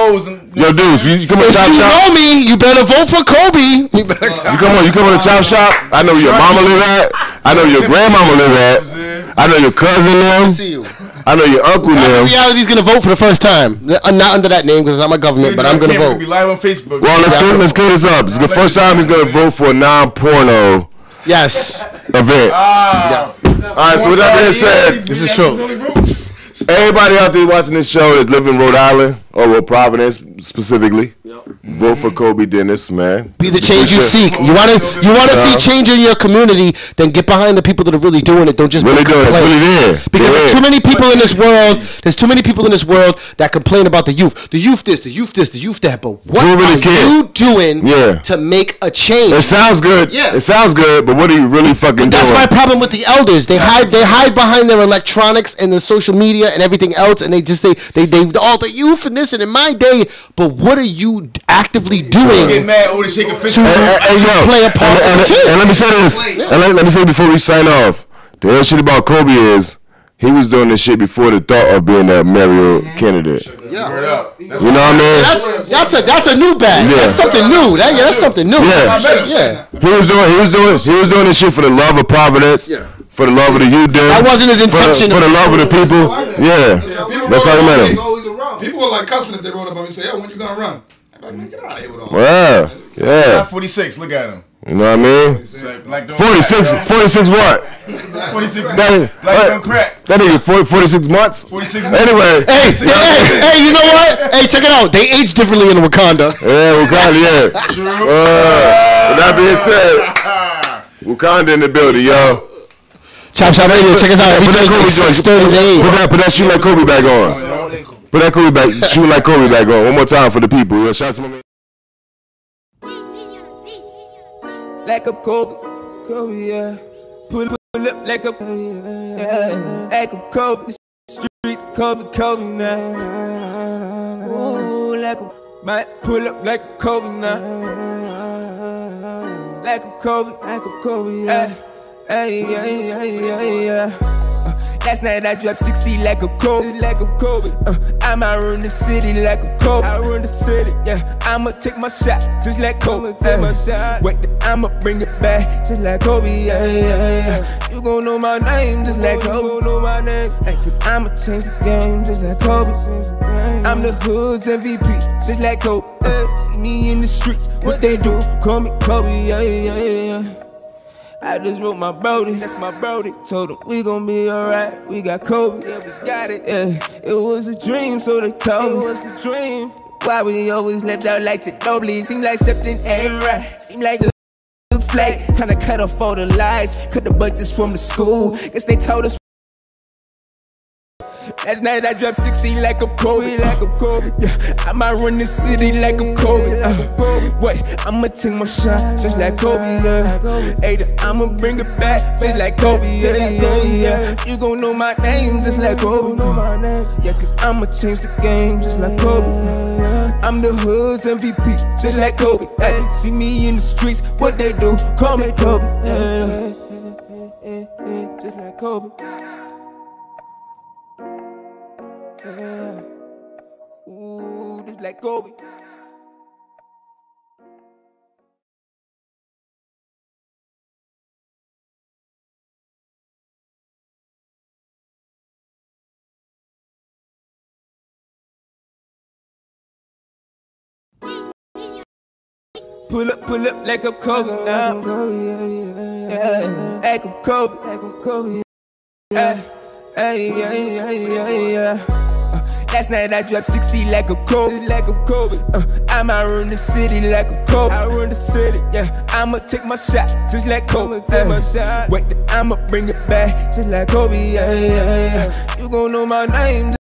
Yo, dudes, you come on the Chopp Shop. If you know me, you better vote for Kobe. You come on the Chopp Shop. I know where your mama live at. I know your grandmama live at. I know your cousin them. I know your uncle now. Reality's gonna vote for the first time. Not under that name because it's not my government, but I'm gonna vote. Be live on Facebook. Well, let's clear this up. It's the first time he's gonna vote for a non-porno. Yes. Event. Yes. All right. So with that being said, this is true. Everybody out there watching this show that's living in Rhode Island or Providence specifically, vote for Kobi Dennis, man. Be the change you seek. You want to see change in your community, then get behind the people that are really doing it. Don't just really doing it. Really there. Because there's too many people in this world. There's too many people in this world that complain about the youth. The youth this, the youth this, the youth that. But what are you doing to make a change? It sounds good. Yeah. It sounds good, but what are you really fucking doing? That's my problem with the elders. They hide behind their electronics and their social media and everything else, and they just say they all the youth and this and in my day. But what are you actively doing? Get mad over the shaking fist to play a part in the team? And let me say this. And let me say before we sign off, the real shit about Kobe is he was doing this shit before the thought of being a mayoral candidate. Yeah. You know what I mean? That's a new bag. Yeah. That's something new. That's something new. Yeah. He was doing this shit for the love of Providence. Yeah. For the love of the youth, that wasn't his intention. For the love of the people, that's how he met him. People were like cussing if they wrote up on me and say, "Yo, when you gonna run?" I'm like, "Man, get out of here with all." Yeah. 46. Look at him. You know what I mean? 46 what? 46 black crack. That nigga 46 months? 46 months. Anyway. Hey, you know what? Hey, check it out. They age differently in Wakanda. Yeah, Wakanda, True. With that being said, Wakanda in the building, yo. Chopp Shop Radio, check us out. Put that Shoot Like Kobe back on. Put that Kobe back, Shoot Like Kobe back on. One more time for the people. Yo, shout out to my man. Like a Kobe, yeah. Pull up like a, yeah. Like a Kobe, streets, Kobe now. Ooh, like a, might pull up like a Kobe now. Like a Kobe, yeah. Hey, yeah. Last night I dropped 60 like a Kobe. I'm out in the city like a Kobe. Yeah, I'ma take my shot just like Kobe. Wait, I'ma bring it back just like Kobe. Yeah. You gon' know my name just like Kobe. Hey, cause I'ma change the game just like Kobe. I'm the hood's MVP just like Kobe. See me in the streets, what they do? Call me Kobe. Yeah. I just wrote my brody, that's my brody. Told him we gon' be alright, we got Kobe, yeah, we got it, yeah. It was a dream, so they told me it was a dream. Why we always left out like Ginobili? Seem like something ain't right, seem like the flag. Kinda cut off all the lies, cut the budgets from the school. Guess they told us Last night I dropped 60 like I'm Kobe. Yeah, I might run the city like I'm Kobe. Wait, I'ma take my shot just like Kobe. Hey, I'ma bring it back just like Kobe. Yeah. You gon' know my name just like Kobe. Yeah, cause I'ma change the game just like Kobe. I'm the hood's MVP just like Kobe. Ay, see me in the streets, what they do? Call me Kobe. Just like Kobe. Ooh, just like Kobe. Pull up like I'm Kobe now. Yeah, like I'm Kobe. Yeah. Last night I dropped 60 like a Kobe. I might run the city like a Kobe. Yeah, I'ma take my shot just like Kobe. Wait, I'ma bring it back just like Kobe. Yeah. You gon' know my name.